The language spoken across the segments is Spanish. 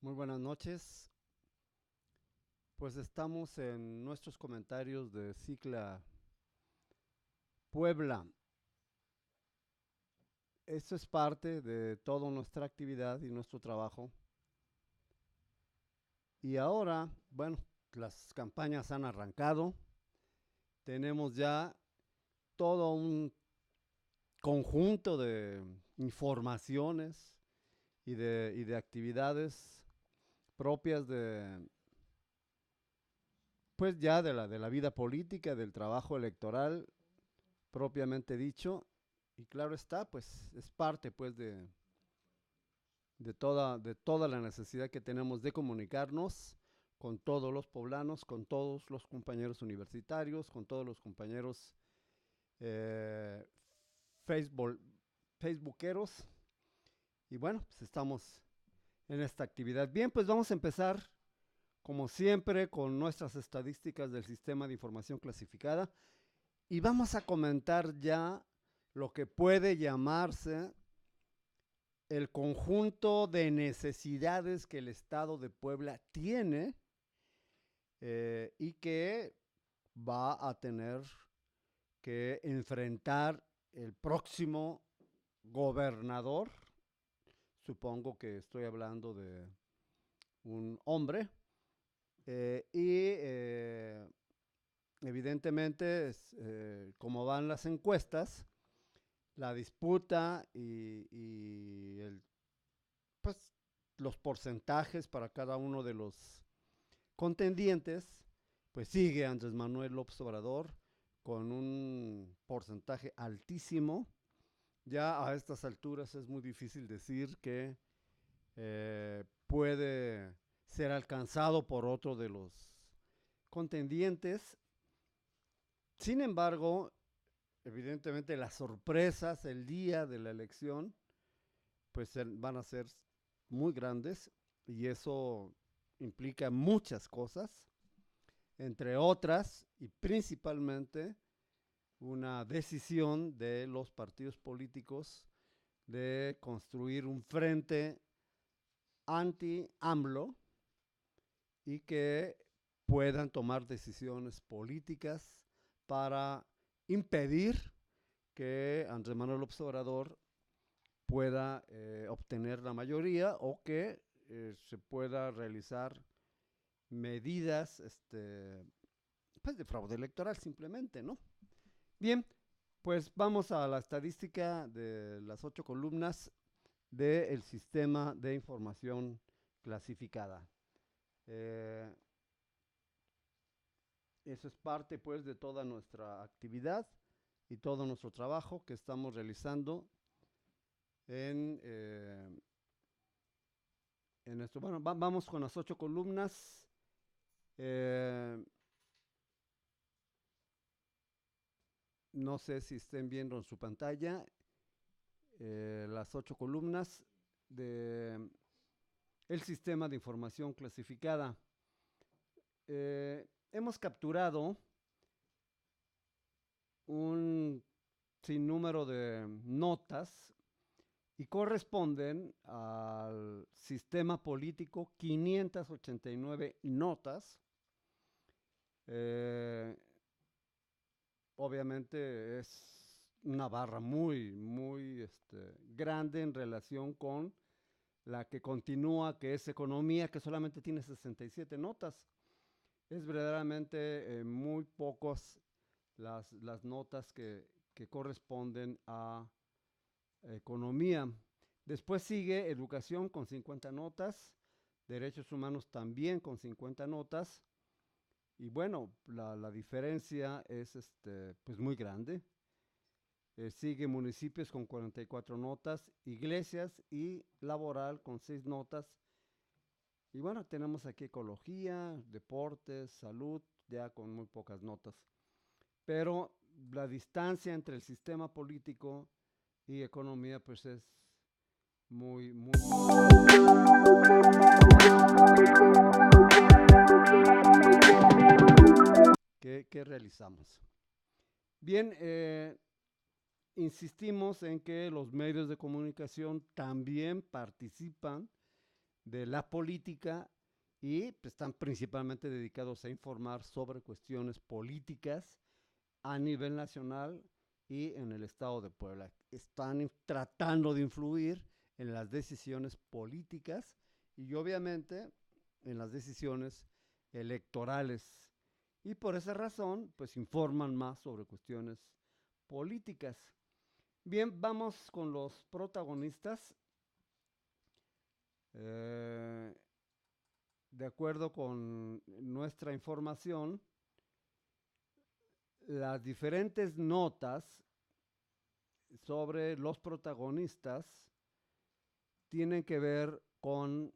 Muy buenas noches. Pues estamos en nuestros comentarios de Cicla Puebla. Esto es parte de toda nuestra actividad y nuestro trabajo. Y ahora, bueno, las campañas han arrancado. Tenemos ya todo un conjunto de informaciones y de actividades propias de, pues ya de la vida política, del trabajo electoral propiamente dicho. Y claro está, pues es parte pues de toda la necesidad que tenemos de comunicarnos con todos los poblanos, con todos los compañeros universitarios, con todos los compañeros eh, Facebook, facebookeros. Y bueno, pues estamos en esta actividad. Bien, pues vamos a empezar como siempre con nuestras estadísticas del Sistema de Información Clasificada y vamos a comentar ya lo que puede llamarse el conjunto de necesidades que el Estado de Puebla tiene y que va a tener que enfrentar el próximo gobernador. Supongo que estoy hablando de un hombre evidentemente, como van las encuestas, la disputa y pues, los porcentajes para cada uno de los contendientes, pues sigue Andrés Manuel López Obrador con un porcentaje altísimo. Ya a estas alturas es muy difícil decir que puede ser alcanzado por otro de los contendientes. Sin embargo, evidentemente las sorpresas el día de la elección pues van a ser muy grandes y eso implica muchas cosas, entre otras y principalmente una decisión de los partidos políticos de construir un frente anti-AMLO y que puedan tomar decisiones políticas para impedir que Andrés Manuel López Obrador pueda obtener la mayoría o que se pueda realizar medidas pues de fraude electoral simplemente, ¿no? Bien, pues vamos a la estadística de las 8 columnas del Sistema de Información Clasificada. Eso es parte pues de toda nuestra actividad y todo nuestro trabajo que estamos realizando en esto. Bueno, vamos con las 8 columnas. No sé si estén viendo en su pantalla las 8 columnas de el Sistema de Información Clasificada. hemos capturado un sinnúmero de notas y corresponden al sistema político 589 notas. Obviamente es una barra muy grande en relación con la que continúa, que es economía, que solamente tiene 67 notas. Es verdaderamente muy pocos las notas que corresponden a economía. Después sigue educación con 50 notas, derechos humanos también con 50 notas. Y bueno, la diferencia es pues muy grande. Sigue municipios con 44 notas, iglesias y laboral con 6 notas. Y bueno, tenemos aquí ecología, deportes, salud, ya con muy pocas notas. Pero la distancia entre el sistema político y economía pues es muy... ¿Qué realizamos? Bien, insistimos en que los medios de comunicación también participan de la política y pues, están principalmente dedicados a informar sobre cuestiones políticas a nivel nacional y en el estado de Puebla. Están tratando de influir en las decisiones políticas y obviamente en las decisiones electorales. Y por esa razón, pues informan más sobre cuestiones políticas. Bien, vamos con los protagonistas. De acuerdo con nuestra información, las diferentes notas sobre los protagonistas tienen que ver con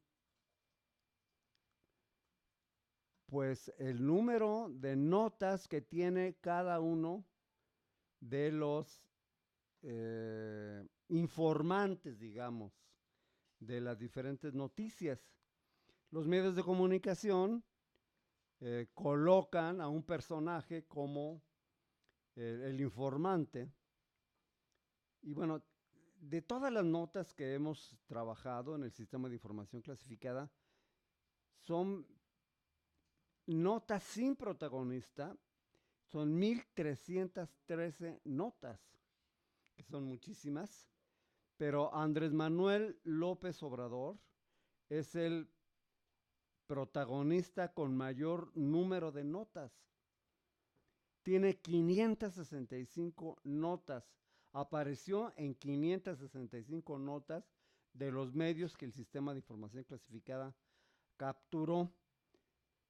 pues el número de notas que tiene cada uno de los informantes, digamos, de las diferentes noticias. Los medios de comunicación colocan a un personaje como el informante. Y bueno, de todas las notas que hemos trabajado en el sistema de información clasificada, son notas sin protagonista, son 1313 notas, que son muchísimas, pero Andrés Manuel López Obrador es el protagonista con mayor número de notas. Tiene 565 notas. Apareció en 565 notas de los medios que el sistema de información clasificada capturó.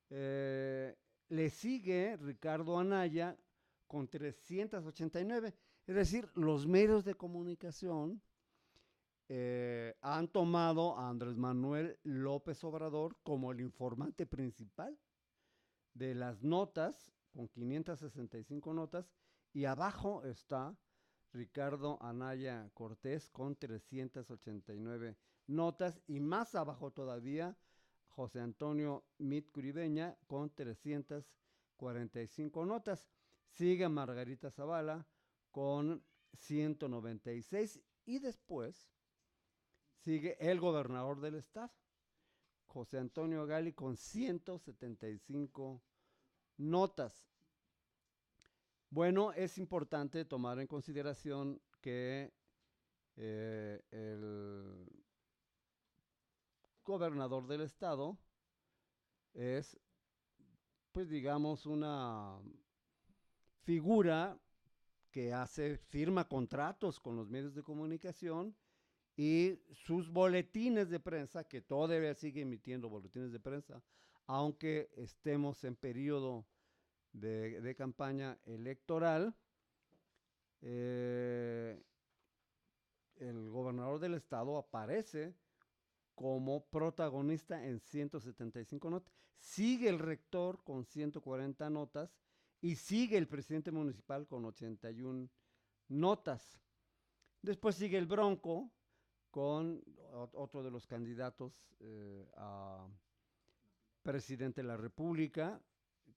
Le sigue Ricardo Anaya con 389. Es decir, los medios de comunicación han tomado a Andrés Manuel López Obrador como el informante principal de las notas, con 565 notas, y abajo está Ricardo Anaya Cortés con 389 notas, y más abajo todavía José Antonio Mit Curibeña con 345 notas. Sigue Margarita Zavala con 196 y después sigue el gobernador del estado, José Antonio Gali, con 175 notas. Bueno, es importante tomar en consideración que el gobernador del estado es, pues digamos, una figura que firma contratos con los medios de comunicación y sus boletines de prensa, que todavía sigue emitiendo boletines de prensa, aunque estemos en periodo de campaña electoral, el gobernador del estado aparece como protagonista en 175 notas. Sigue el rector con 140 notas y sigue el presidente municipal con 81 notas. Después sigue el Bronco con otro de los candidatos a presidente de la República,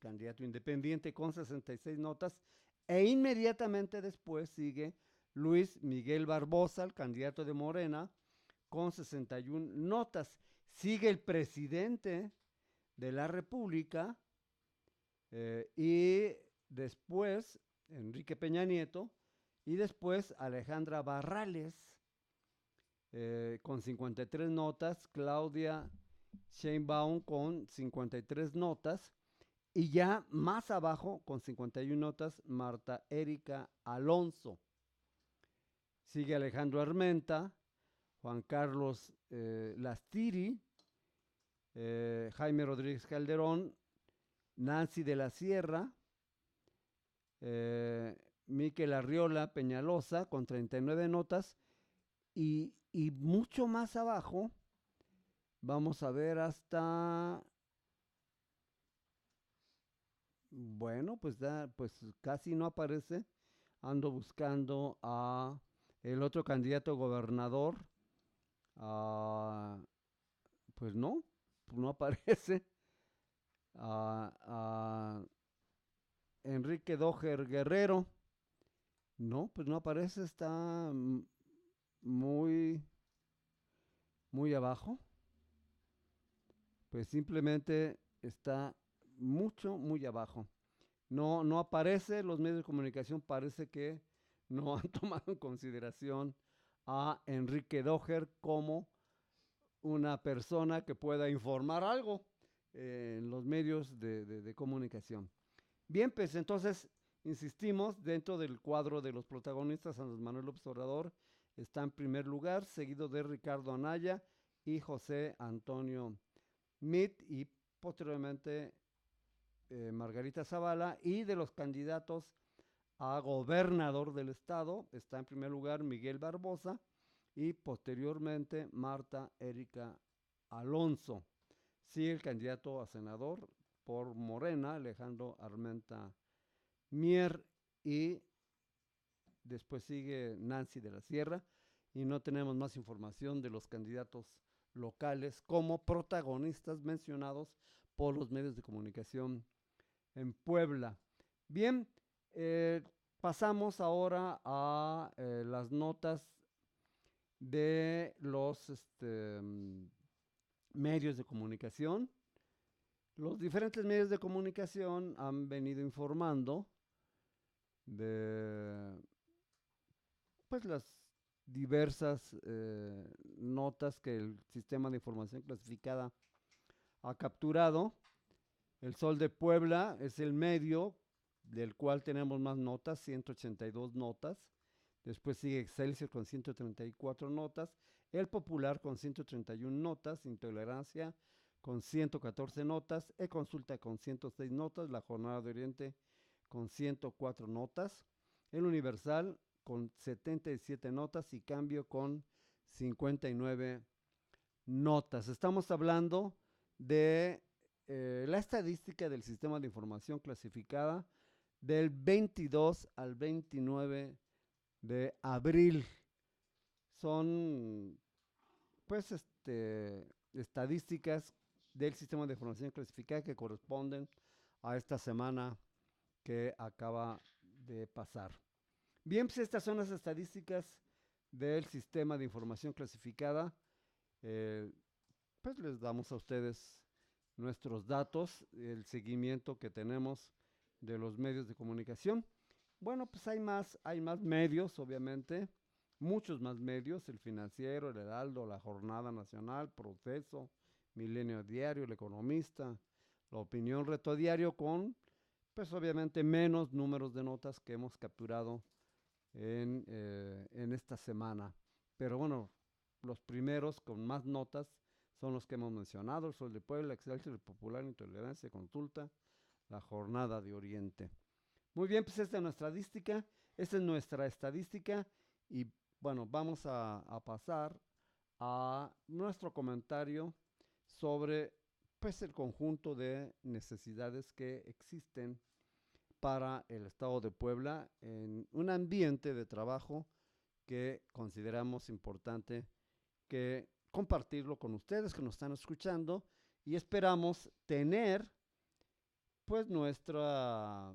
candidato independiente, con 66 notas, e inmediatamente después sigue Luis Miguel Barbosa, el candidato de Morena, con 61 notas. Sigue el presidente de la República y después Enrique Peña Nieto y después Alejandra Barrales con 53 notas, Claudia Sheinbaum con 53 notas y ya más abajo con 51 notas Marta Erika Alonso. Sigue Alejandro Armenta, Juan Carlos Lastiri, Jaime Rodríguez Calderón, Nancy de la Sierra, Miquel Arriola Peñalosa con 39 notas y mucho más abajo, vamos a ver hasta, bueno, pues casi no aparece, ando buscando a el otro candidato gobernador, pues no aparece, a Enrique Doher Guerrero, no, pues no aparece, está muy, muy abajo, pues simplemente está muy abajo. No aparece, los medios de comunicación parece que no han tomado en consideración a Enrique Doher como una persona que pueda informar algo en los medios de comunicación. Bien, pues entonces, insistimos, dentro del cuadro de los protagonistas, Andrés Manuel López Obrador está en primer lugar, seguido de Ricardo Anaya y José Antonio Meade, y posteriormente Margarita Zavala, y de los candidatos a gobernador del estado está en primer lugar Miguel Barbosa y posteriormente Marta Erika Alonso. Sigue el candidato a senador por Morena, Alejandro Armenta Mier, y después sigue Nancy de la Sierra, y no tenemos más información de los candidatos locales como protagonistas mencionados por los medios de comunicación en Puebla. Bien, pasamos ahora a las notas de los medios de comunicación. Los diferentes medios de comunicación han venido informando de pues las diversas notas que el sistema de información clasificada ha capturado. El Sol de Puebla es el medio del cual tenemos más notas, 182 notas. Después sigue Excelsior con 134 notas, El Popular con 131 notas, Intolerancia con 114 notas, E-Consulta con 106 notas, La Jornada de Oriente con 104 notas, El Universal con 77 notas y Cambio con 59 notas. Estamos hablando de la estadística del Sistema de Información Clasificada del 22 al 29 de abril. Son pues estadísticas del Sistema de Información Clasificada que corresponden a esta semana que acaba de pasar. Bien, pues estas son las estadísticas del Sistema de Información Clasificada. Pues les damos a ustedes nuestros datos, el seguimiento que tenemos de los medios de comunicación. Bueno, pues hay más medios, obviamente, muchos más medios, El Financiero, El Heraldo, La Jornada Nacional, Proceso, Milenio Diario, El Economista, La Opinión, Reto Diario, con, pues obviamente, menos números de notas que hemos capturado en esta semana. Pero bueno, los primeros con más notas son los que hemos mencionado: El Sol de Puebla, Excelsior, El Popular, Intolerancia, Consulta, La Jornada de Oriente. Muy bien, pues esta es nuestra estadística y bueno, vamos a pasar a nuestro comentario sobre pues el conjunto de necesidades que existen para el estado de Puebla en un ambiente de trabajo que consideramos importante que compartirlo con ustedes que nos están escuchando, y esperamos tener pues nuestra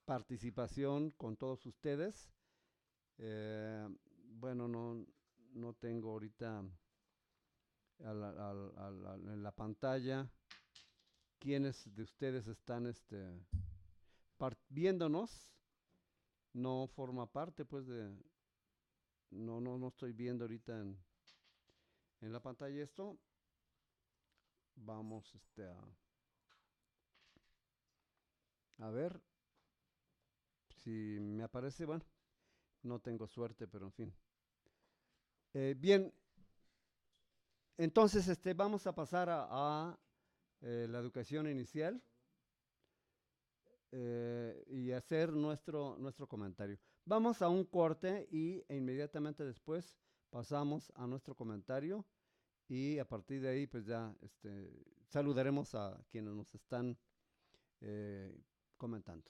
participación con todos ustedes. Eh, bueno, no tengo ahorita en la pantalla quiénes de ustedes están viéndonos. No forma parte, pues, no estoy viendo ahorita en la pantalla esto. Vamos a ver si me aparece. Bueno, no tengo suerte, pero en fin. Bien, entonces vamos a pasar a la educación inicial y hacer nuestro comentario. Vamos a un corte e inmediatamente después pasamos a nuestro comentario y a partir de ahí pues ya saludaremos a quienes nos están comentando.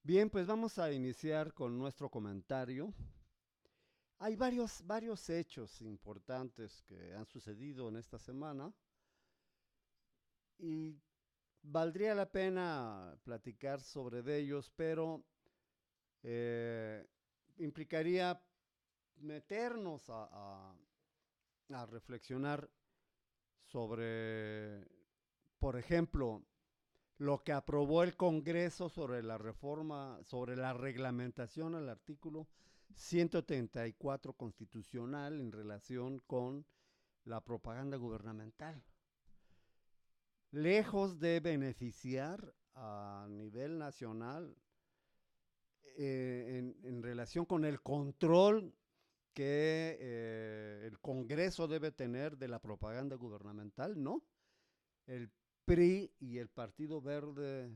Bien, pues vamos a iniciar con nuestro comentario. Hay varios hechos importantes que han sucedido en esta semana y valdría la pena platicar sobre ellos, pero implicaría meternos a reflexionar sobre, por ejemplo, lo que aprobó el Congreso sobre la reforma, sobre la reglamentación al artículo 134 constitucional en relación con la propaganda gubernamental. Lejos de beneficiar a nivel nacional en relación con el control que el Congreso debe tener de la propaganda gubernamental, ¿no? El PRI y el Partido Verde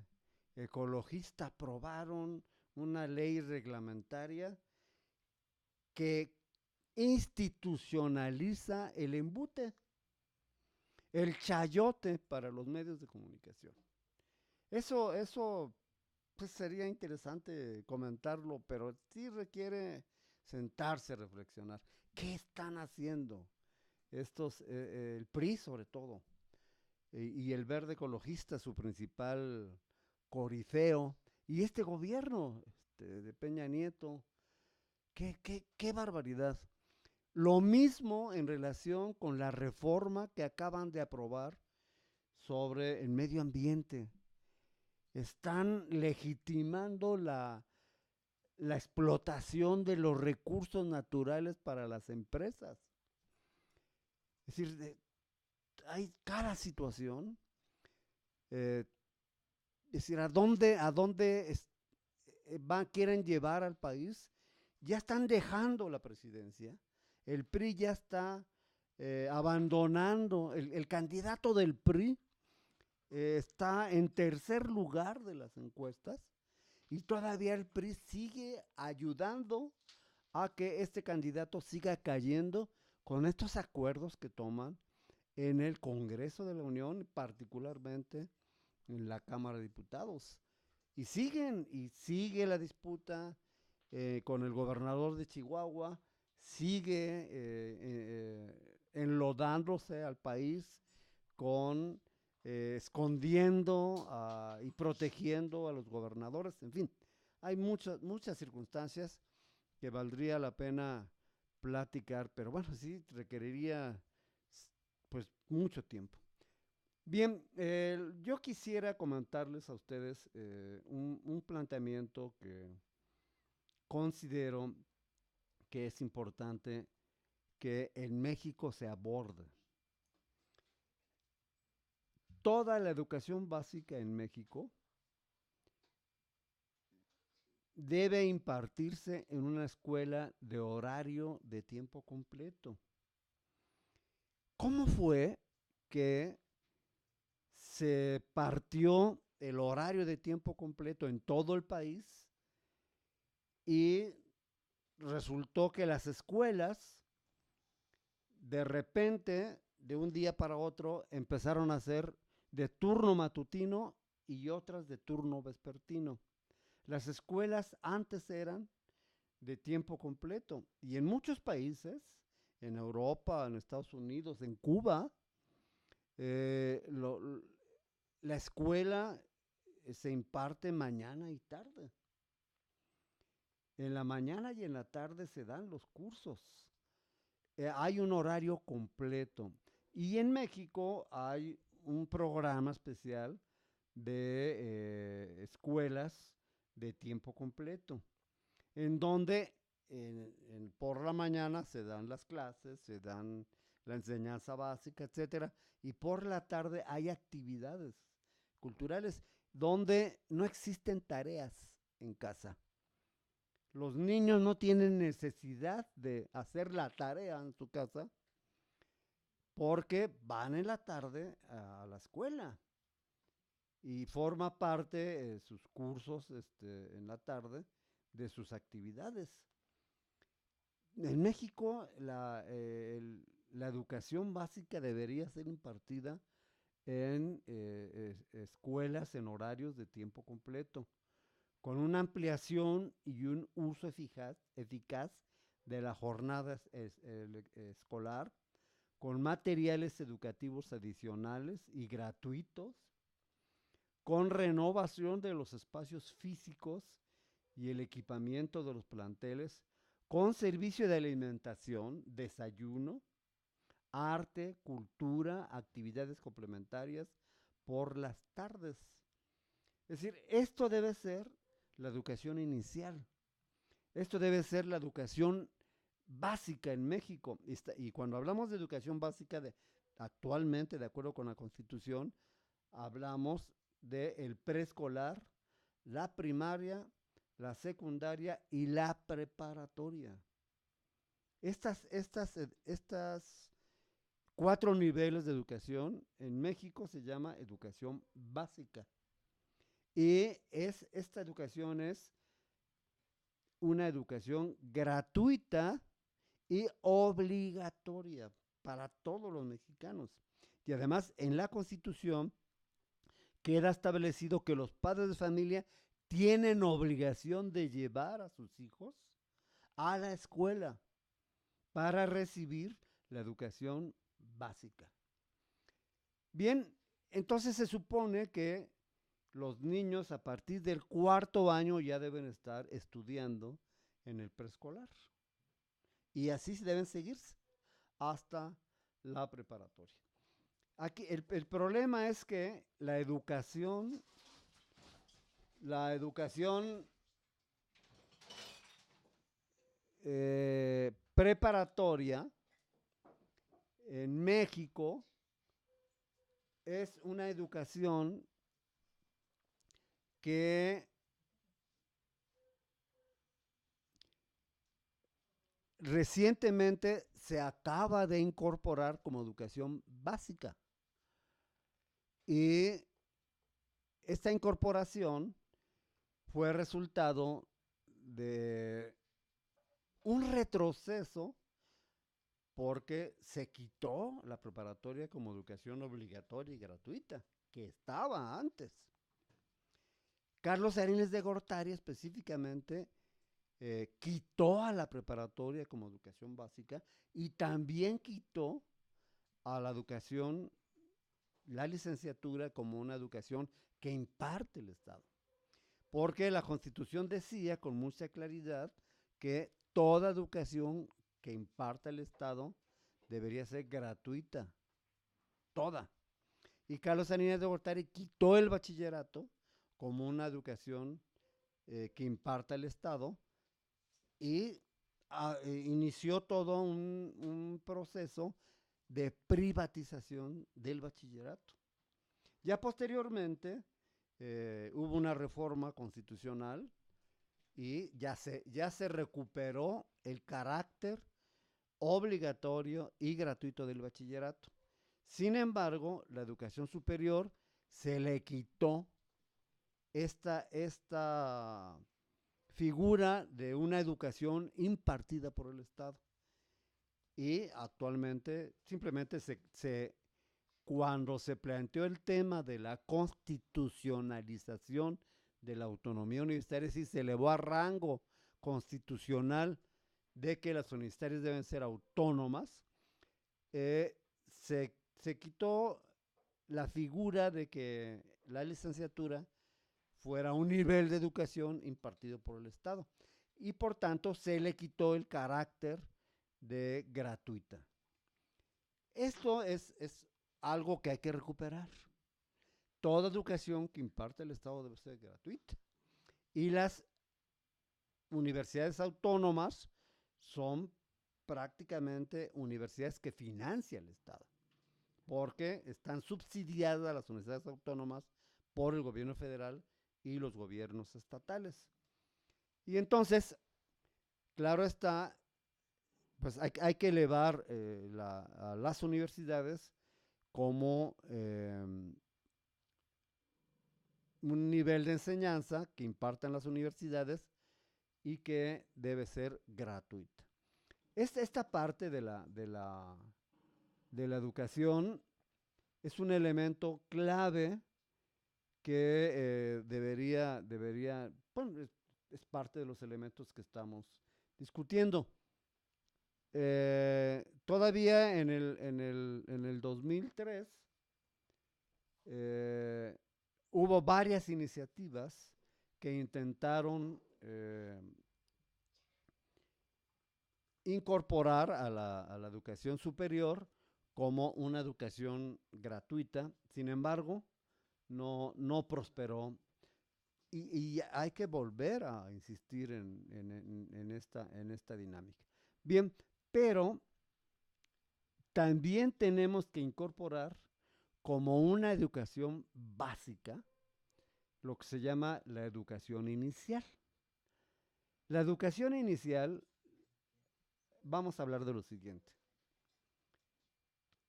Ecologista aprobaron una ley reglamentaria que institucionaliza el embute, el chayote para los medios de comunicación. Eso pues sería interesante comentarlo, pero sí requiere sentarse a reflexionar. ¿Qué están haciendo el PRI sobre todo? Y el Verde Ecologista, su principal corifeo, y este gobierno de Peña Nieto, qué barbaridad. Lo mismo en relación con la reforma que acaban de aprobar sobre el medio ambiente. Están legitimando la explotación de los recursos naturales para las empresas. Es decir, hay cada situación. Es decir, ¿a dónde quieren llevar al país? Ya están dejando la presidencia. El PRI ya está abandonando. El candidato del PRI está en tercer lugar de las encuestas y todavía el PRI sigue ayudando a que este candidato siga cayendo con estos acuerdos que toman en el Congreso de la Unión, particularmente en la Cámara de Diputados. Y sigue la disputa con el gobernador de Chihuahua, sigue enlodándose al país con escondiendo y protegiendo a los gobernadores, en fin, hay muchas circunstancias que valdría la pena platicar, pero bueno, sí requeriría pues mucho tiempo. Bien, yo quisiera comentarles a ustedes un planteamiento que considero que es importante que en México se aborde. Toda la educación básica en México debe impartirse en una escuela de horario de tiempo completo. ¿Cómo fue que se partió el horario de tiempo completo en todo el país y resultó que las escuelas de repente, de un día para otro, empezaron a ser de turno matutino y otras de turno vespertino? Las escuelas antes eran de tiempo completo y en muchos países, en Europa, en Estados Unidos, en Cuba, eh, lo, la escuela se imparte mañana y tarde. En la mañana y en la tarde se dan los cursos. Hay un horario completo. Y en México hay un programa especial de escuelas de tiempo completo, en donde por la mañana se dan las clases, se dan la enseñanza básica, etcétera, y por la tarde hay actividades culturales donde no existen tareas en casa. Los niños no tienen necesidad de hacer la tarea en su casa porque van en la tarde a la escuela y forma parte sus cursos en la tarde de sus actividades. En México la educación básica debería ser impartida en escuelas en horarios de tiempo completo, con una ampliación y un uso eficaz de la jornada escolar, con materiales educativos adicionales y gratuitos, con renovación de los espacios físicos y el equipamiento de los planteles, con servicio de alimentación, desayuno, arte, cultura, actividades complementarias por las tardes. Es decir, esto debe ser la educación inicial. Esto debe ser la educación básica en México. Y cuando hablamos de educación básica, actualmente, de acuerdo con la Constitución, hablamos del preescolar, la primaria, la secundaria y la preparatoria. Estas 4 niveles de educación en México se llama educación básica. Y esta educación es una educación gratuita y obligatoria para todos los mexicanos. Y además en la Constitución queda establecido que los padres de familia tienen obligación de llevar a sus hijos a la escuela para recibir la educación básica. Bien, entonces se supone que los niños a partir del 4º año ya deben estar estudiando en el preescolar. Y así deben seguirse hasta la preparatoria. Aquí el problema es que la educación preparatoria en México es una educación que recientemente se acaba de incorporar como educación básica. Y esta incorporación fue resultado de un retroceso porque se quitó la preparatoria como educación obligatoria y gratuita, que estaba antes. Carlos Arenas de Gortari específicamente quitó a la preparatoria como educación básica y también quitó a la educación, la licenciatura como una educación que imparte el Estado. Porque la Constitución decía con mucha claridad que toda educación que imparta el Estado debería ser gratuita, toda. Y Carlos Salinas de Gortari quitó el bachillerato como una educación que imparta el Estado y inició todo un proceso de privatización del bachillerato. Ya posteriormente hubo una reforma constitucional y ya se recuperó el carácter obligatorio y gratuito del bachillerato. Sin embargo, la educación superior se le quitó esta figura de una educación impartida por el Estado. Y actualmente simplemente cuando se planteó el tema de la constitucionalización de la autonomía universitaria, sí se elevó a rango constitucional de que las universidades deben ser autónomas, se quitó la figura de que la licenciatura fuera un nivel de educación impartido por el Estado y por tanto se le quitó el carácter de gratuita. Esto es algo que hay que recuperar. Toda educación que imparte el Estado debe ser gratuita. Y las universidades autónomas son prácticamente universidades que financia el Estado, porque están subsidiadas las universidades autónomas por el gobierno federal y los gobiernos estatales. Y entonces, claro está, pues hay que elevar a las universidades como un nivel de enseñanza que impartan las universidades y que debe ser gratuita. Esta parte de la educación es un elemento clave que debería, bueno, es parte de los elementos que estamos discutiendo. Todavía en el 2003 hubo varias iniciativas que intentaron incorporar a la educación superior como una educación gratuita. Sin embargo, no prosperó. Y hay que volver a insistir en esta dinámica. Bien, pero también tenemos que incorporar como una educación básica lo que se llama la educación inicial. La educación inicial, vamos a hablar de lo siguiente.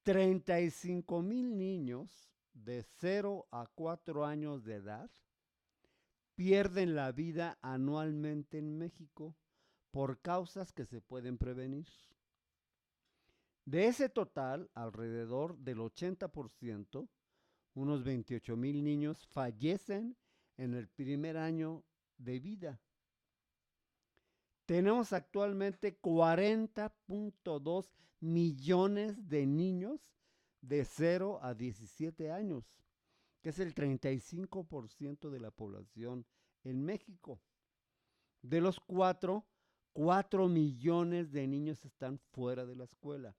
35,000 niños de 0 a 4 años de edad pierden la vida anualmente en México por causas que se pueden prevenir. De ese total, alrededor del 80%, unos 28,000 niños fallecen en el primer año de vida. Tenemos actualmente 40.2 millones de niños de 0 a 17 años, que es el 35% de la población en México. De los 4 millones de niños están fuera de la escuela.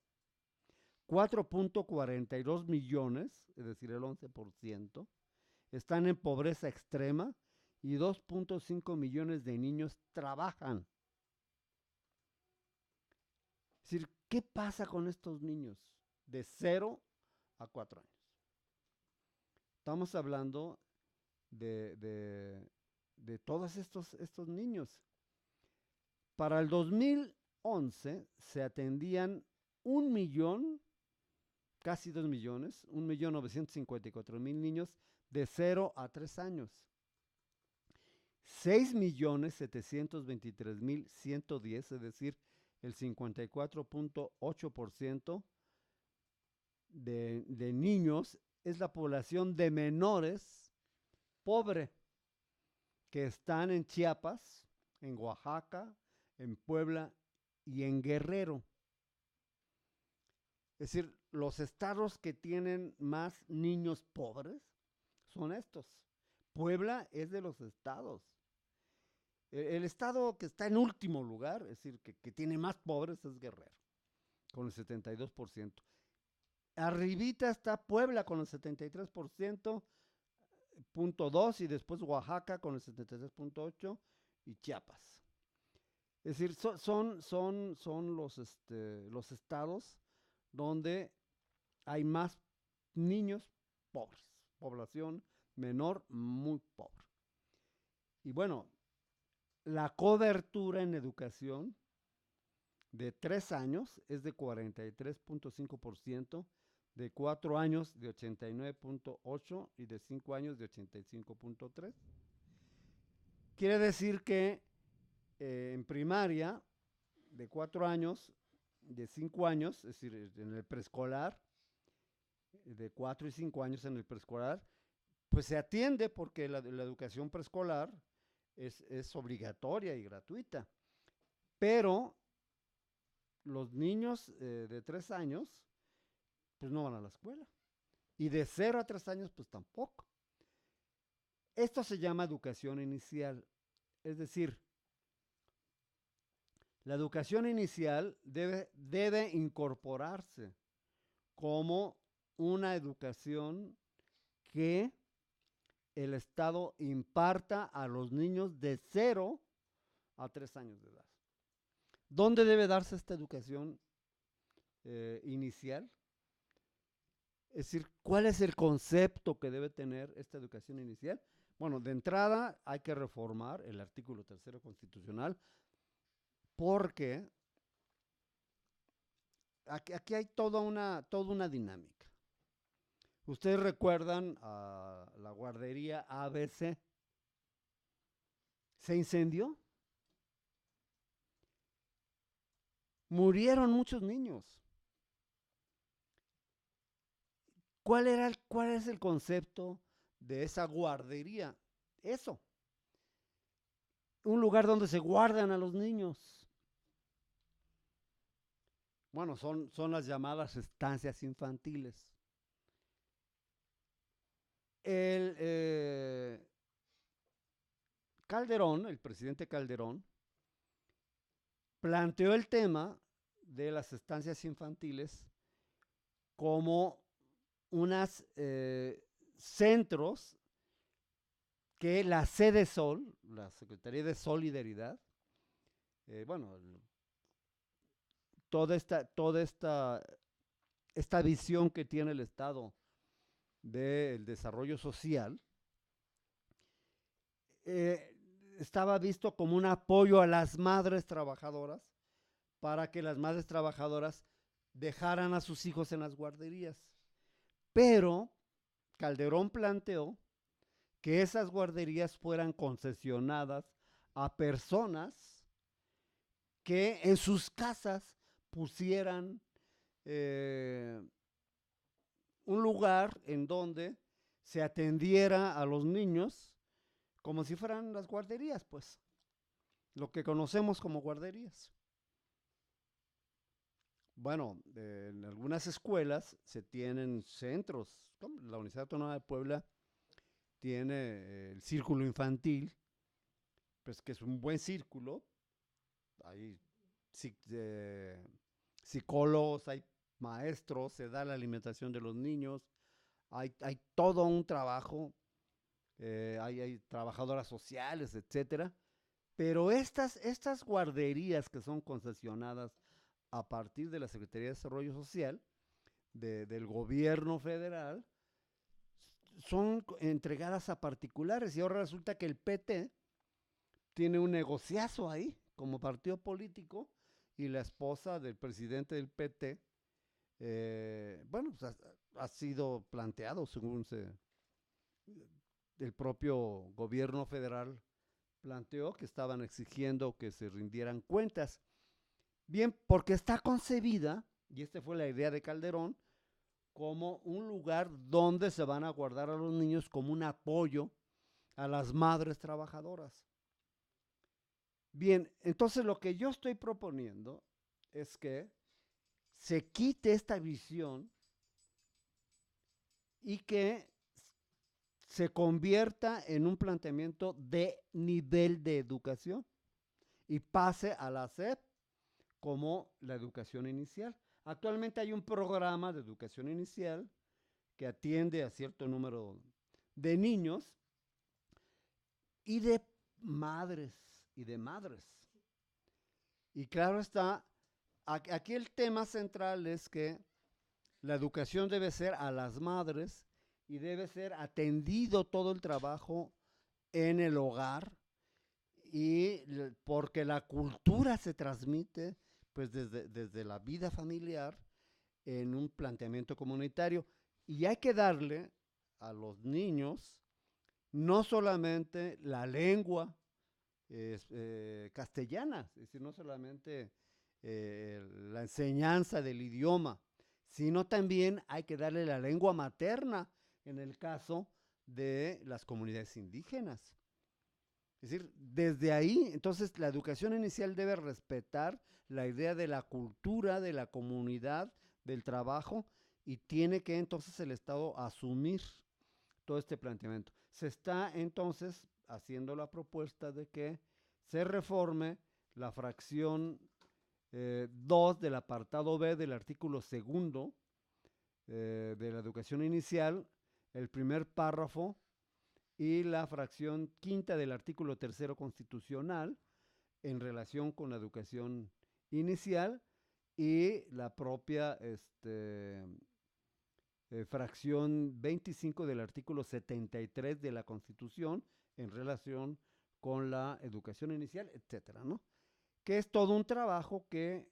4.42 millones, es decir, el 11%, están en pobreza extrema y 2.5 millones de niños trabajan. Es decir, ¿qué pasa con estos niños de 0 a 4 años? Estamos hablando de todos estos niños. Para el 2011 se atendían 1 millón, casi 2 millones, 1.954.000 niños de 0 a 3 años. 6.723.110, es decir, el 54.8% de niños es la población de menores pobre que están en Chiapas, en Oaxaca, en Puebla y en Guerrero. Es decir, los estados que tienen más niños pobres son estos. Puebla es de los estados. El estado que está en último lugar, es decir, que tiene más pobres, es Guerrero, con el 72%. Arribita está Puebla con el 73.2%, y después Oaxaca con el 73.8% y Chiapas. Es decir, son los estados donde hay más niños pobres, población menor muy pobre. Y bueno, la cobertura en educación de 3 años es de 43.5%, de 4 años de 89.8% y de 5 años de 85.3%. Quiere decir que en primaria, de 4 años, de 5 años, es decir, en el preescolar, de 4 y 5 años en el preescolar, pues se atiende porque la educación preescolar es obligatoria y gratuita. Pero los niños de 3 años, pues no van a la escuela. Y de 0 a 3 años, pues tampoco. Esto se llama educación inicial. Es decir, la educación inicial debe incorporarse como una educación que el Estado imparta a los niños de 0 a 3 años de edad. ¿Dónde debe darse esta educación inicial? Es decir, ¿cuál es el concepto que debe tener esta educación inicial? Bueno, de entrada hay que reformar el artículo 3 constitucional porque aquí hay toda una dinámica. Ustedes recuerdan a la guardería ABC. ¿Se incendió? Murieron muchos niños. ¿Cuál es el concepto de esa guardería? Eso. Un lugar donde se guardan a los niños. Bueno, son las llamadas estancias infantiles. Calderón, el presidente Calderón, planteó el tema de las estancias infantiles como unos centros que la Sedesol, la Secretaría de Solidaridad, toda esta visión que tiene el Estado del desarrollo social, estaba visto como un apoyo a las madres trabajadoras para que las madres trabajadoras dejaran a sus hijos en las guarderías. Pero Calderón planteó que esas guarderías fueran concesionadas a personas que en sus casas pusieran un lugar en donde se atendiera a los niños como si fueran las guarderías, pues, lo que conocemos como guarderías. Bueno, en algunas escuelas se tienen centros, como la Universidad Autónoma de Puebla tiene el círculo infantil, pues que es un buen círculo, hay psicólogos, hay maestros, se da la alimentación de los niños, hay todo un trabajo, hay trabajadoras sociales, etcétera, pero estas guarderías que son concesionadas a partir de la Secretaría de Desarrollo Social del gobierno federal, son entregadas a particulares y ahora resulta que el PT tiene un negociazo ahí como partido político y la esposa del presidente del PT, pues ha sido planteado según el propio gobierno federal planteó que estaban exigiendo que se rindieran cuentas. Bien, porque está concebida, y esta fue la idea de Calderón, como un lugar donde se van a guardar a los niños como un apoyo a las madres trabajadoras. Bien, entonces lo que yo estoy proponiendo es que se quite esta visión y que se convierta en un planteamiento de nivel de educación y pase a la SEP como la educación inicial. Actualmente hay un programa de educación inicial que atiende a cierto número de niños y de madres y de madres. Y claro está, aquí el tema central es que la educación debe ser a las madres y debe ser atendido todo el trabajo en el hogar y porque la cultura se transmite pues desde la vida familiar en un planteamiento comunitario y hay que darle a los niños no solamente la lengua castellana, es decir, no solamente la enseñanza del idioma, sino también hay que darle la lengua materna en el caso de las comunidades indígenas. Es decir, desde ahí, entonces la educación inicial debe respetar la idea de la cultura, de la comunidad, del trabajo, y tiene que entonces el Estado asumir todo este planteamiento. Se está entonces haciendo la propuesta de que se reforme la fracción 2 del apartado B del artículo segundo de la educación inicial, el primer párrafo y la fracción quinta del artículo tercero constitucional en relación con la educación inicial y la propia fracción 25 del artículo 73 de la Constitución en relación con la educación inicial, etcétera, ¿no? Que es todo un trabajo que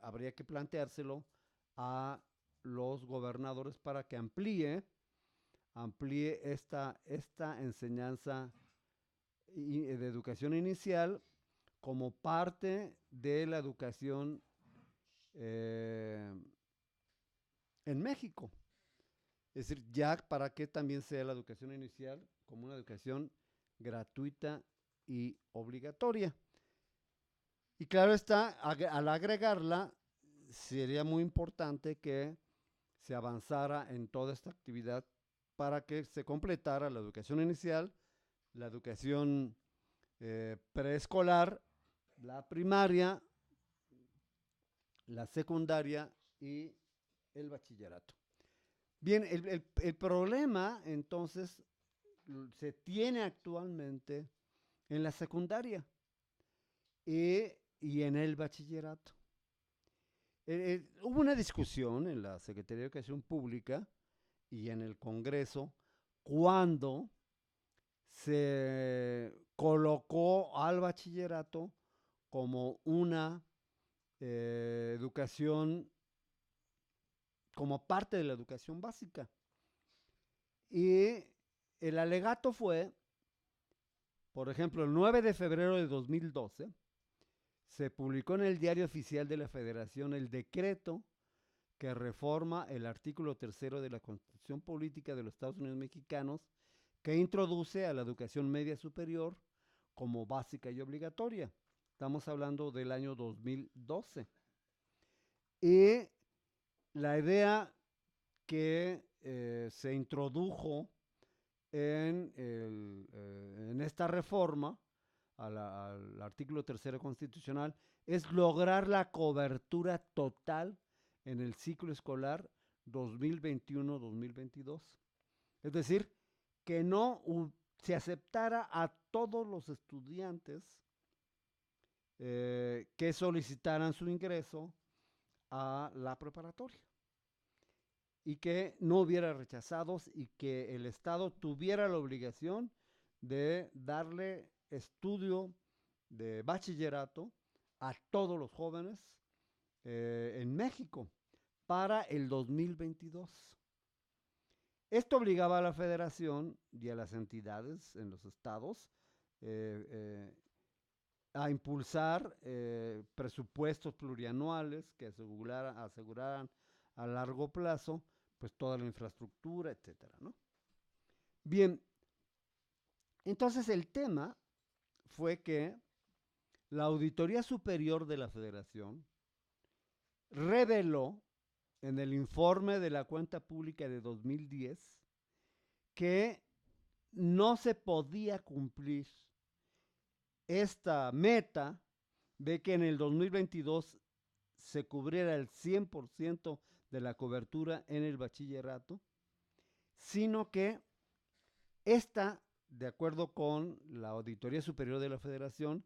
habría que planteárselo a los gobernadores para que amplíe esta enseñanza de educación inicial como parte de la educación en México. Es decir, ya para que también sea la educación inicial como una educación gratuita y obligatoria. Y claro está, al agregarla, sería muy importante que se avanzara en toda esta actividad para que se completara la educación inicial, la educación preescolar, la primaria, la secundaria y el bachillerato. Bien, el problema entonces se tiene actualmente en la secundaria y en el bachillerato. Hubo una discusión en la Secretaría de Educación Pública y en el Congreso cuando se colocó al bachillerato como una educación, como parte de la educación básica. Y el alegato fue, por ejemplo, el 9 de febrero de 2012, se publicó en el Diario Oficial de la Federación el decreto que reforma el artículo tercero de la Constitución Política de los Estados Unidos Mexicanos, que introduce a la educación media superior como básica y obligatoria. Estamos hablando del año 2012. Y la idea que se introdujo en esta reforma al artículo tercero constitucional es lograr la cobertura total en el ciclo escolar 2021-2022. Es decir, que no se aceptara a todos los estudiantes que solicitaran su ingreso a la preparatoria y que no hubiera rechazados y que el Estado tuviera la obligación de darle estudio de bachillerato a todos los jóvenes en México para el 2022. Esto obligaba a la federación y a las entidades en los estados a impulsar presupuestos plurianuales que aseguraran a largo plazo pues toda la infraestructura, etcétera, ¿no? Bien, entonces el tema fue que la Auditoría Superior de la Federación reveló en el informe de la cuenta pública de 2010 que no se podía cumplir esta meta de que en el 2022 se cubriera el 100% de la cobertura en el bachillerato, sino que esta, de acuerdo con la Auditoría Superior de la Federación,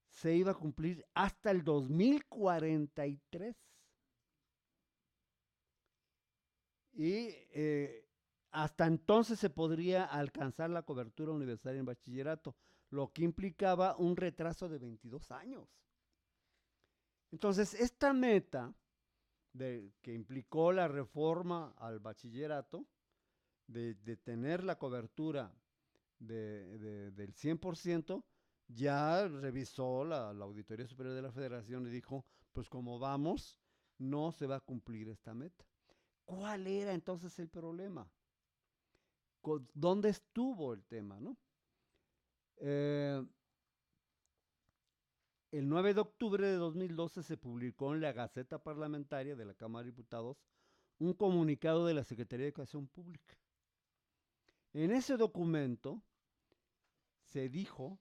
se iba a cumplir hasta el 2043. Y hasta entonces se podría alcanzar la cobertura universal en bachillerato, lo que implicaba un retraso de 22 años. Entonces, esta meta que implicó la reforma al bachillerato, de tener la cobertura del 100%, ya revisó la Auditoría Superior de la Federación y dijo, pues como vamos, no se va a cumplir esta meta. ¿Cuál era entonces el problema? ¿Dónde estuvo el tema, no? El 9 de octubre de 2012 se publicó en la Gaceta Parlamentaria de la Cámara de Diputados un comunicado de la Secretaría de Educación Pública. En ese documento se dijo,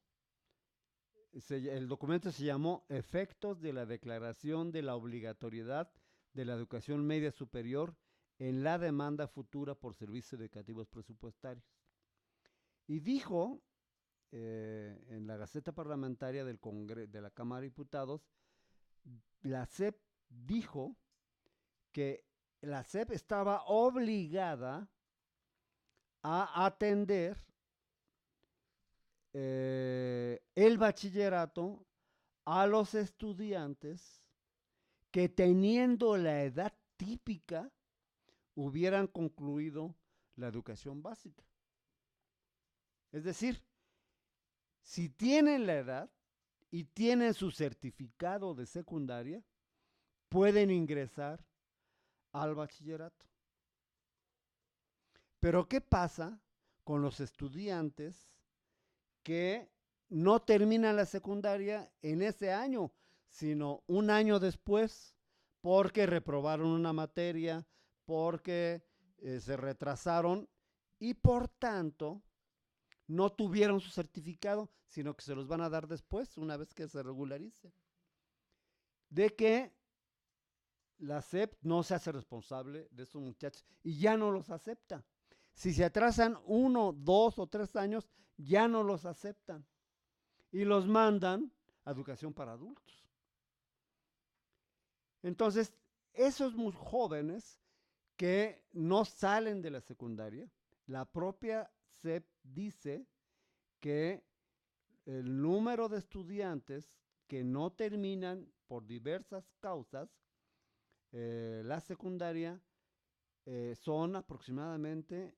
el documento se llamó Efectos de la Declaración de la Obligatoriedad de la Educación Media Superior en la demanda futura por servicios educativos presupuestarios. Y dijo en la Gaceta Parlamentaria de la Cámara de Diputados, la SEP dijo que la SEP estaba obligada a atender el bachillerato a los estudiantes que teniendo la edad típica hubieran concluido la educación básica. Es decir, si tienen la edad y tienen su certificado de secundaria, pueden ingresar al bachillerato. Pero ¿qué pasa con los estudiantes que no terminan la secundaria en ese año, sino un año después, porque reprobaron una materia, porque se retrasaron y por tanto no tuvieron su certificado, sino que se los van a dar después, una vez que se regularice? De que la SEP no se hace responsable de estos muchachos y ya no los acepta. Si se atrasan 1, 2 o 3 años, ya no los aceptan y los mandan a educación para adultos. Entonces, esos muy jóvenes que no salen de la secundaria, la propia SEP dice que el número de estudiantes que no terminan por diversas causas la secundaria son aproximadamente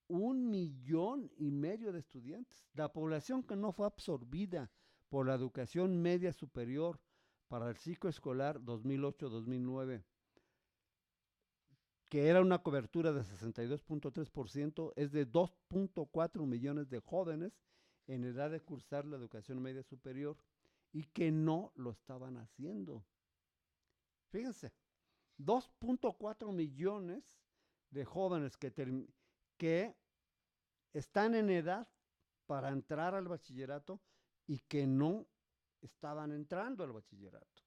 1,5 millones de estudiantes. La población que no fue absorbida por la educación media superior para el ciclo escolar 2008-2009, que era una cobertura de 62.3%, es de 2.4 millones de jóvenes en edad de cursar la educación media superior y que no lo estaban haciendo. Fíjense, 2.4 millones de jóvenes que están en edad para entrar al bachillerato y que no estaban entrando al bachillerato.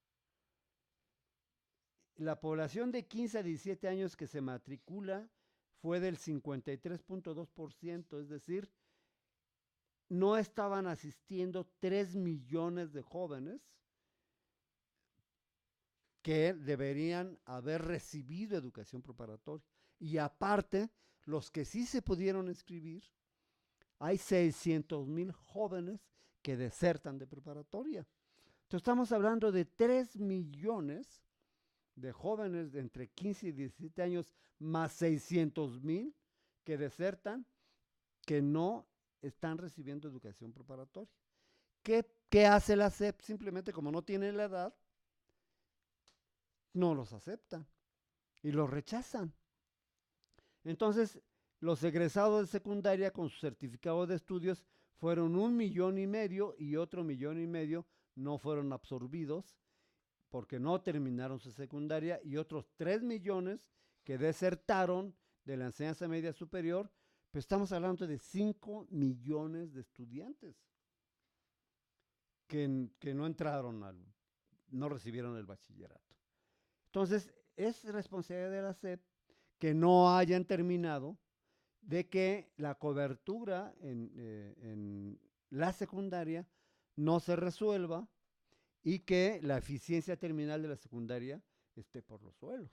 La población de 15 a 17 años que se matricula fue del 53.2%, es decir, no estaban asistiendo 3 millones de jóvenes que deberían haber recibido educación preparatoria. Y aparte, los que sí se pudieron inscribir, hay 600,000 jóvenes que desertan de preparatoria. Entonces estamos hablando de 3 millones de jóvenes de entre 15 y 17 años, más 600,000 que desertan, que no están recibiendo educación preparatoria. ¿Qué hace la SEP? Simplemente como no tiene la edad, no los aceptan y los rechazan. Entonces, los egresados de secundaria con su certificado de estudios fueron 1,5 millones y otro 1,5 millones no fueron absorbidos porque no terminaron su secundaria y otros 3 millones que desertaron de la enseñanza media superior, pues estamos hablando de 5 millones de estudiantes que no entraron, no recibieron el bachillerato. Entonces, es responsabilidad de la SEP que no hayan terminado, de que la cobertura en la secundaria no se resuelva y que la eficiencia terminal de la secundaria esté por los suelos.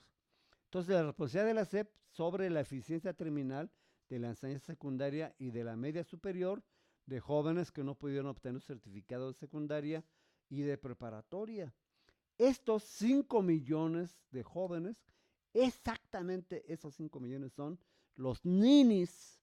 Entonces, la responsabilidad de la SEP sobre la eficiencia terminal de la enseñanza secundaria y de la media superior de jóvenes que no pudieron obtener certificado de secundaria y de preparatoria. Estos 5 millones de jóvenes, exactamente esos 5 millones son los ninis.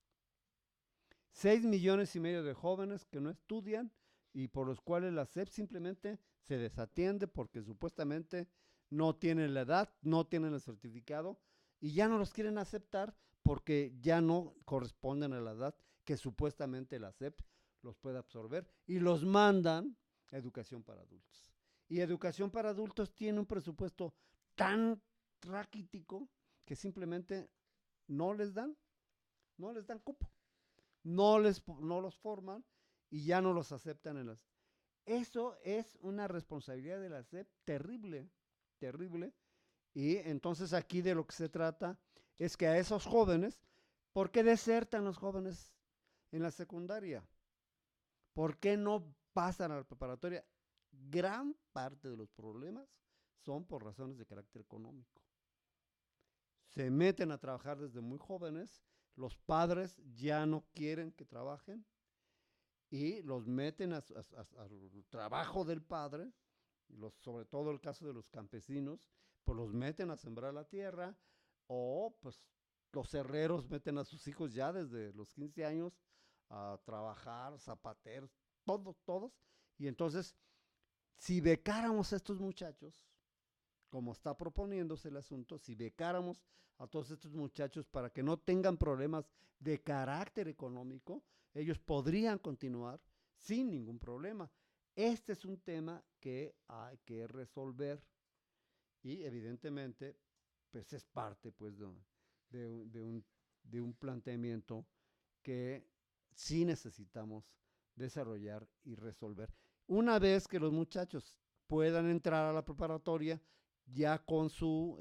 6,5 millones de jóvenes que no estudian y por los cuales la SEP simplemente se desatiende porque supuestamente no tienen la edad, no tienen el certificado y ya no los quieren aceptar porque ya no corresponden a la edad que supuestamente la SEP los puede absorber y los mandan a educación para adultos. Y educación para adultos tiene un presupuesto tan raquítico que simplemente no les dan cupo, no los forman y ya no los aceptan en las. Eso es una responsabilidad de la SEP terrible, terrible. Y entonces aquí de lo que se trata es que a esos jóvenes, ¿por qué desertan los jóvenes en la secundaria? ¿Por qué no pasan a la preparatoria? Gran parte de los problemas son por razones de carácter económico. Se meten a trabajar desde muy jóvenes, los padres ya no quieren que trabajen y los meten al trabajo del padre, sobre todo el caso de los campesinos, pues los meten a sembrar la tierra o pues los herreros meten a sus hijos ya desde los 15 años a trabajar, zapateros, todos. Y entonces, si becáramos a estos muchachos, como está proponiéndose el asunto, si becáramos a todos estos muchachos para que no tengan problemas de carácter económico, ellos podrían continuar sin ningún problema. Este es un tema que hay que resolver y evidentemente pues es parte pues de un planteamiento que sí necesitamos desarrollar y resolver. Una vez que los muchachos puedan entrar a la preparatoria, ya con su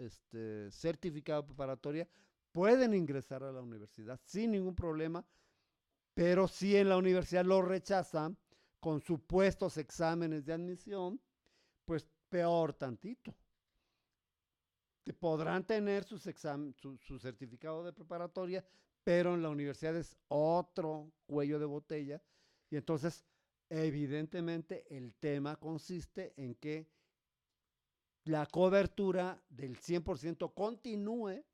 certificado de preparatoria, pueden ingresar a la universidad sin ningún problema, pero si en la universidad lo rechazan con supuestos exámenes de admisión, pues peor tantito. Podrán tener su certificado de preparatoria, pero en la universidad es otro cuello de botella. Y entonces, evidentemente, el tema consiste en que la cobertura del 100% continúe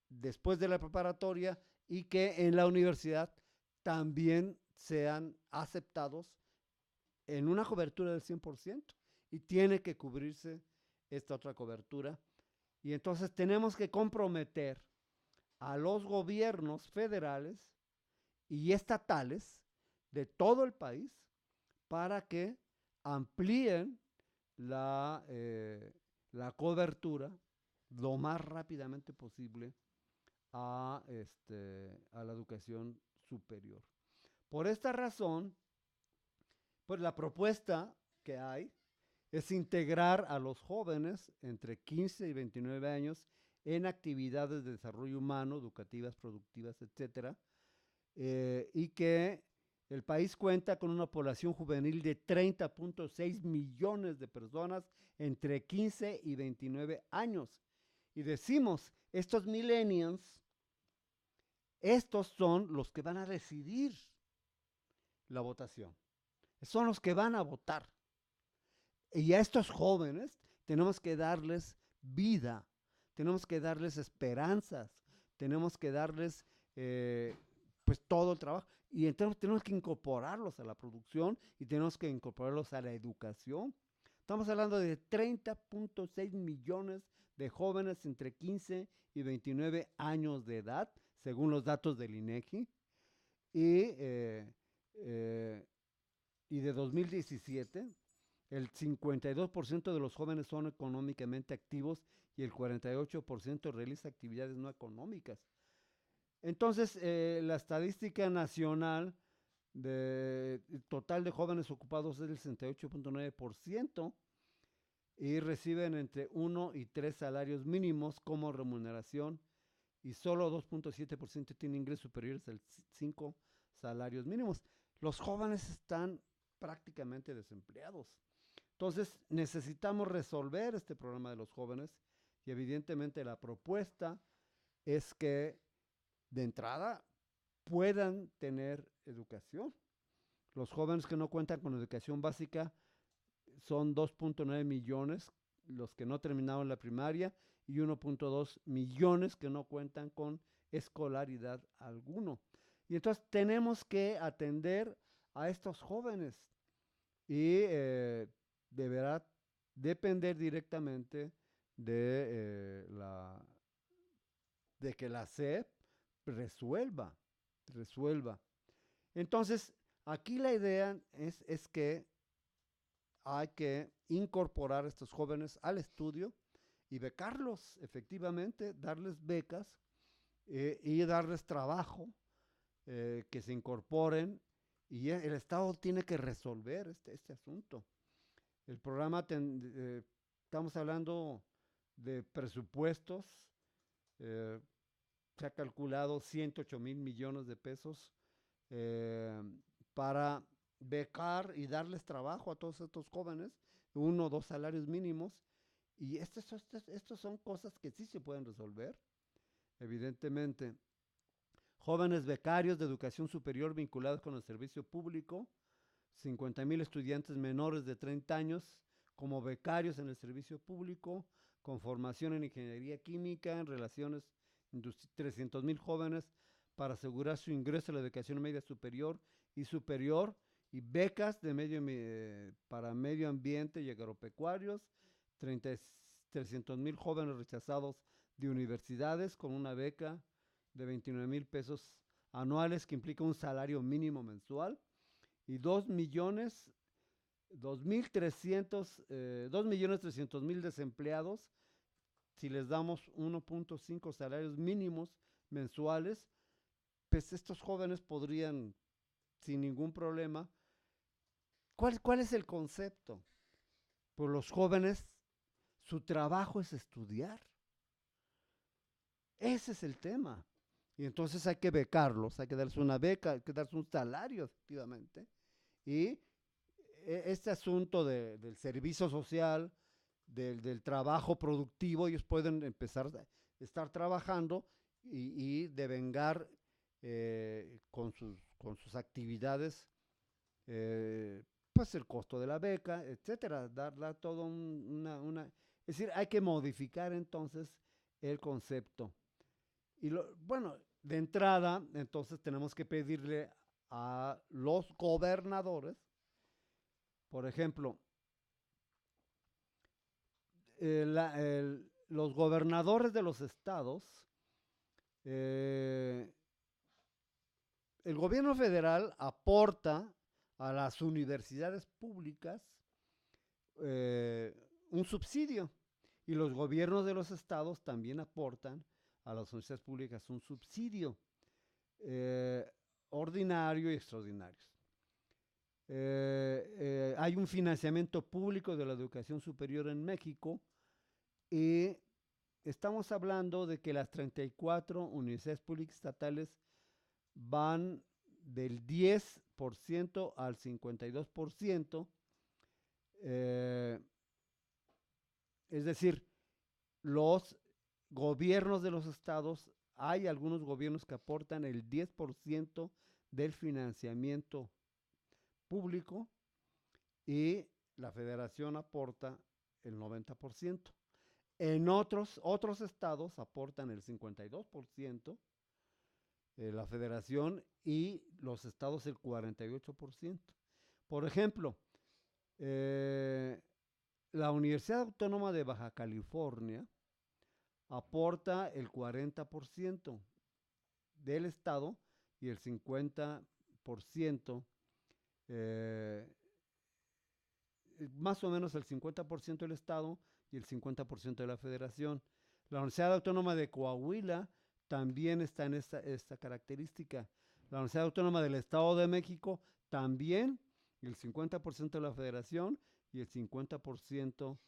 después de la preparatoria y que en la universidad también sean aceptados en una cobertura del 100% y tiene que cubrirse esta otra cobertura. Y entonces tenemos que comprometer a los gobiernos federales y estatales de todo el país para que amplíen la cobertura lo más rápidamente posible a la educación superior. Por esta razón, pues la propuesta que hay es integrar a los jóvenes entre 15 y 29 años en actividades de desarrollo humano, educativas, productivas, etcétera, y que el país cuenta con una población juvenil de 30,6 millones de personas entre 15 y 29 años. Y decimos, estos millennials, estos son los que van a decidir la votación. Son los que van a votar. Y a estos jóvenes tenemos que darles vida, tenemos que darles esperanzas, tenemos que darles pues todo el trabajo. Y entonces tenemos que incorporarlos a la producción y tenemos que incorporarlos a la educación. Estamos hablando de 30.6 millones de jóvenes entre 15 y 29 años de edad, según los datos del INEGI. Y, eh, y de 2017, el 52% de los jóvenes son económicamente activos y el 48% realiza actividades no económicas. Entonces, la estadística nacional de total de jóvenes ocupados es del 68.9% y reciben entre 1 y 3 salarios mínimos como remuneración y solo 2.7% tienen ingresos superiores a 5 salarios mínimos. Los jóvenes están prácticamente desempleados. Entonces necesitamos resolver este problema de los jóvenes y evidentemente la propuesta es que de entrada puedan tener educación. Los jóvenes que no cuentan con educación básica son 2.9 millones los que no terminaron la primaria y 1.2 millones que no cuentan con escolaridad alguno. Y entonces tenemos que atender a estos jóvenes y deberá depender directamente de que la SEP resuelva. Entonces, aquí la idea es que hay que incorporar a estos jóvenes al estudio y becarlos, efectivamente, darles becas y darles trabajo, que se incorporen y el Estado tiene que resolver este asunto. El programa, estamos hablando de presupuestos, eh, se ha calculado 108 mil millones de pesos eh, para becar y darles trabajo a todos estos jóvenes, 1 o 2 salarios mínimos, y estos son cosas que sí se pueden resolver, evidentemente. Jóvenes becarios de educación superior vinculados con el servicio público, 50,000 estudiantes menores de 30 años como becarios en el servicio público, con formación en ingeniería química, en relaciones 300,000 jóvenes para asegurar su ingreso a la educación media superior y becas para medio ambiente y agropecuarios, 300,000 jóvenes rechazados de universidades con una beca de 29,000 pesos anuales que implica un salario mínimo mensual y 2,300,000 desempleados. Si les damos 1.5 salarios mínimos mensuales, pues estos jóvenes podrían sin ningún problema. ¿Cuál es el concepto? Pues los jóvenes, su trabajo es estudiar. Ese es el tema. Y entonces hay que becarlos, hay que darles una beca, hay que darles un salario, efectivamente. Y este asunto del servicio social, del trabajo productivo, ellos pueden empezar a estar trabajando y devengar con sus actividades, pues el costo de la beca, etcétera, darle todo es decir, hay que modificar entonces el concepto. Y bueno, de entrada, entonces tenemos que pedirle a los gobernadores, por ejemplo, los gobernadores de los estados, el gobierno federal aporta a las universidades públicas un subsidio y los gobiernos de los estados también aportan a las universidades públicas un subsidio ordinario y extraordinario. Hay un financiamiento público de la educación superior en México y estamos hablando de que las 34 universidades públicas estatales van del 10% al 52%, es decir, los gobiernos de los estados, hay algunos gobiernos que aportan el 10% del financiamiento público y la federación aporta el 90%. En otros estados aportan el 52% la federación y los estados el 48%. Por ejemplo, eh, la Universidad Autónoma de Baja California aporta el 40% del estado y el 50%, eh, más o menos el 50% del estado y el 50% de la federación. La Universidad Autónoma de Coahuila también está en esta característica. La Universidad Autónoma del Estado de México también, el 50% de la federación y el 50%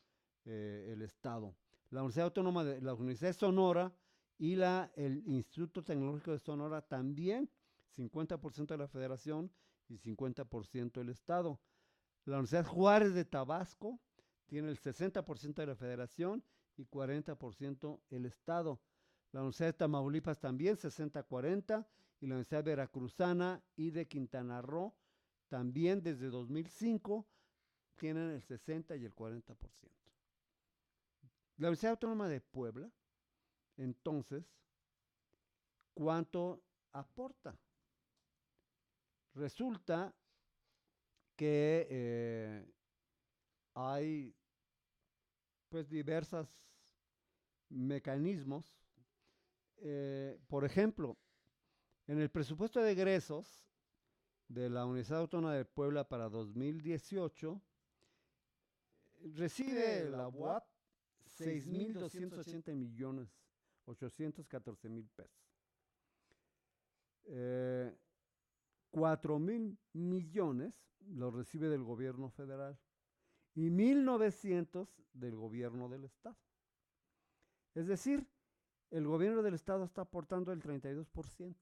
el estado. La Universidad Autónoma de la Universidad de Sonora y el Instituto Tecnológico de Sonora también, 50% de la federación y 50% el estado. La Universidad Juárez de Tabasco tiene el 60% de la federación y 40% el estado. La Universidad de Tamaulipas también 60-40 y la Universidad Veracruzana y de Quintana Roo también desde 2005 tienen el 60 y el 40%. La Universidad Autónoma de Puebla, entonces, ¿cuánto aporta? Resulta que hay pues diversos mecanismos. Por ejemplo, en el presupuesto de egresos de la Universidad Autónoma de Puebla para 2018, recibe la UAP 6.280 millones, 814 mil pesos. 4.000 millones los recibe del gobierno federal y 1.900 del gobierno del estado. Es decir, el gobierno del estado está aportando el 32%.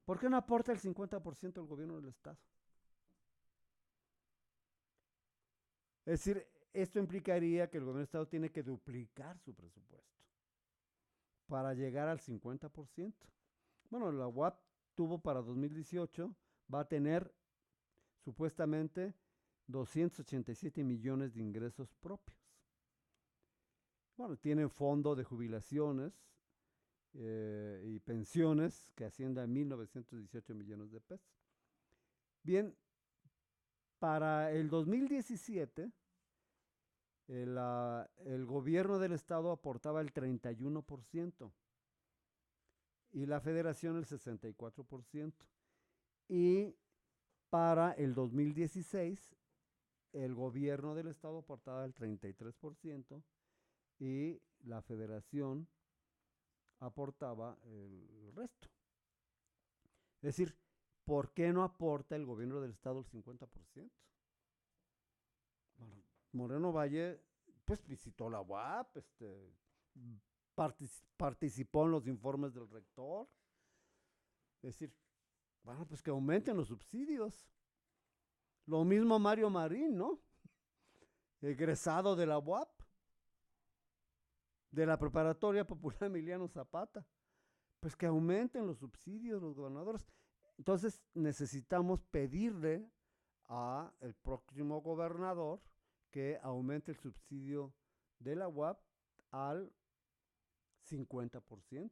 ¿Por qué no aporta el 50% el gobierno del estado? Es decir, esto implicaría que el gobierno del estado tiene que duplicar su presupuesto para llegar al 50%. Bueno, la UAP tuvo para 2018, va a tener supuestamente 287 millones de ingresos propios. Bueno, tiene fondo de jubilaciones y pensiones que asciende a 1.918 millones de pesos. Bien, para el 2017, el gobierno del estado aportaba el 31% y la federación el 64%. Y para el 2016, el gobierno del estado aportaba el 33% y la federación aportaba el resto. Es decir, ¿por qué no aporta el gobierno del estado el 50%? Bueno, Moreno Valle, pues visitó la UAP, participó en los informes del rector. Es decir, bueno, pues que aumenten los subsidios. Lo mismo Mario Marín, ¿no? Egresado de la UAP, de la Preparatoria Popular Emiliano Zapata. Pues que aumenten los subsidios los gobernadores. Entonces necesitamos pedirle al próximo gobernador que aumente el subsidio de la UAP al 50%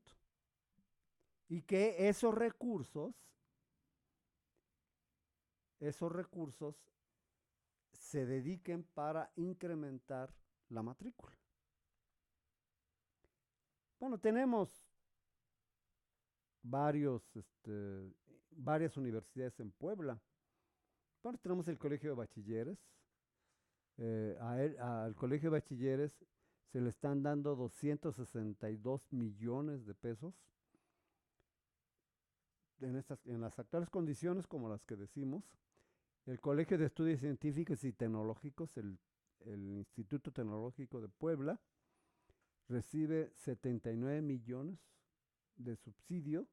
y que esos recursos se dediquen para incrementar la matrícula. Bueno, tenemos varias universidades en Puebla. Bueno, tenemos el Colegio de Bachilleres. Al Colegio de Bachilleres se le están dando 262 millones de pesos en las actuales condiciones como las que decimos. El Colegio de Estudios Científicos y Tecnológicos, el Instituto Tecnológico de Puebla, recibe 79 millones de subsidio.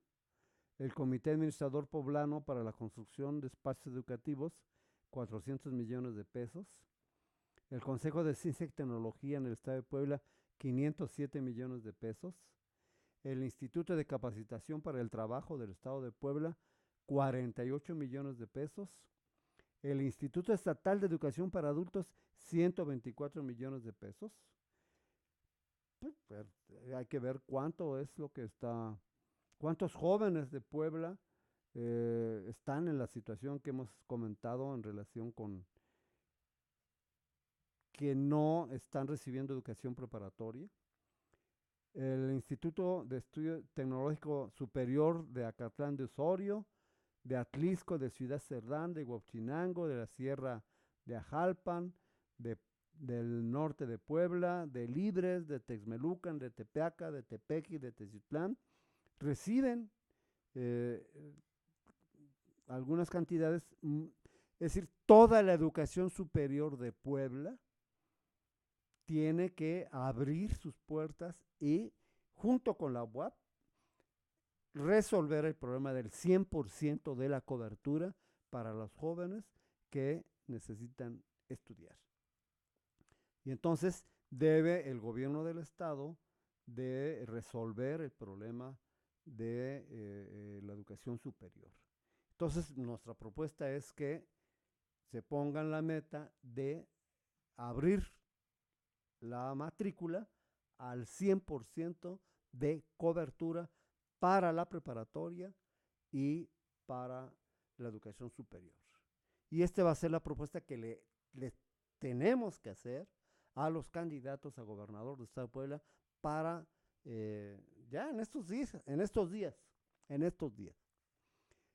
El Comité Administrador Poblano para la Construcción de Espacios Educativos, 400 millones de pesos. El Consejo de Ciencia y Tecnología en el Estado de Puebla, 507 millones de pesos. El Instituto de Capacitación para el Trabajo del Estado de Puebla, 48 millones de pesos. El Instituto Estatal de Educación para Adultos, 124 millones de pesos. Pues, hay que ver cuánto es lo que está ¿Cuántos jóvenes de Puebla están en la situación que hemos comentado en relación con que no están recibiendo educación preparatoria? El Instituto de Estudio Tecnológico Superior de Acatlán de Osorio, de Atlisco, de Ciudad Cerdán, de Huachinango, de la Sierra de Ajalpan, de, del norte de Puebla, de Libres, de Texmelucan, de Tepeaca, de Tepequi, de Teziutlán, reciben eh, algunas cantidades, es decir, toda la educación superior de Puebla tiene que abrir sus puertas y, junto con la UAP, resolver el problema del 100% de la cobertura para los jóvenes que necesitan estudiar. Y entonces debe el gobierno del estado de resolver el problema de la educación superior. Entonces nuestra propuesta es que se pongan la meta de abrir la matrícula al 100% de cobertura para la preparatoria y para la educación superior. Y esta va a ser la propuesta que le tenemos que hacer a los candidatos a gobernador del estado de Puebla para ya en estos días.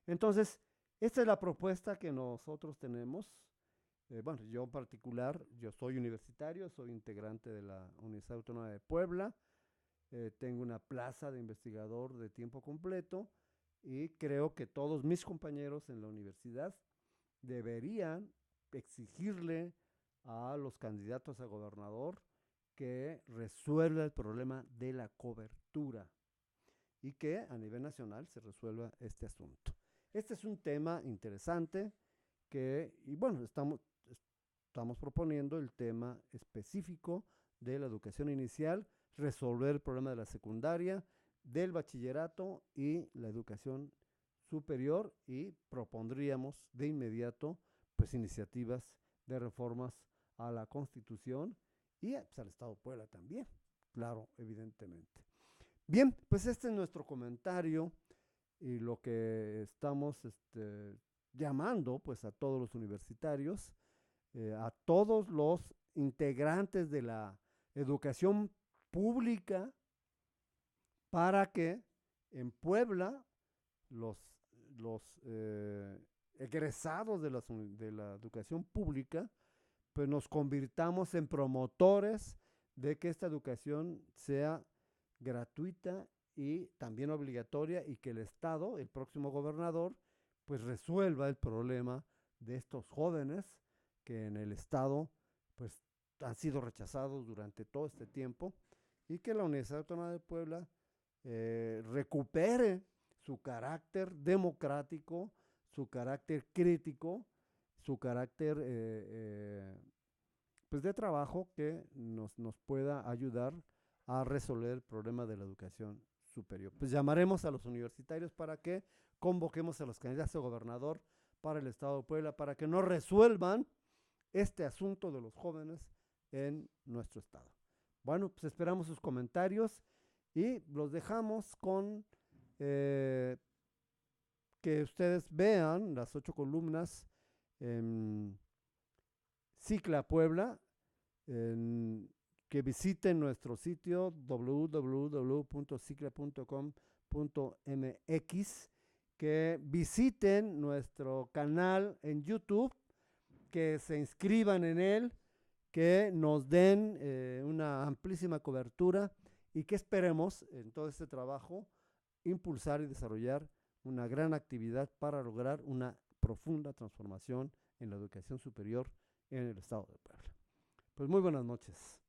Entonces, esta es la propuesta que nosotros tenemos. Bueno, yo en particular, yo soy universitario, soy integrante de la Universidad Autónoma de Puebla, tengo una plaza de investigador de tiempo completo y creo que todos mis compañeros en la universidad deberían exigirle a los candidatos a gobernador que resuelva el problema de la cobertura y que a nivel nacional se resuelva este asunto. Este es un tema interesante y bueno, estamos proponiendo el tema específico de la educación inicial, resolver el problema de la secundaria, del bachillerato y la educación superior, y propondríamos de inmediato pues iniciativas de reformas a la Constitución y pues, al Estado de Puebla también, claro, evidentemente. Bien, pues este es nuestro comentario y lo que estamos llamando pues a todos los universitarios, a todos los integrantes de la educación pública, para que en Puebla los egresados de la educación pública pues nos convirtamos en promotores de que esta educación sea gratuita y también obligatoria, y que el Estado, el próximo gobernador, pues resuelva el problema de estos jóvenes que en el Estado pues han sido rechazados durante todo este tiempo, y que la Universidad Autónoma de Puebla recupere su carácter democrático, su carácter crítico, su carácter pues de trabajo, que nos pueda ayudar a resolver el problema de la educación superior. Pues llamaremos a los universitarios para que convoquemos a los candidatos a gobernador para el estado de Puebla, para que nos resuelvan este asunto de los jóvenes en nuestro estado. Bueno, pues esperamos sus comentarios y los dejamos con que ustedes vean las 8 columnas en Cicla Puebla, que visiten nuestro sitio www.cicla.com.mx, que visiten nuestro canal en YouTube, que se inscriban en él, que nos den una amplísima cobertura y que esperemos en todo este trabajo impulsar y desarrollar una gran actividad para lograr una profunda transformación en la educación superior en el estado de Puebla. Pues muy buenas noches.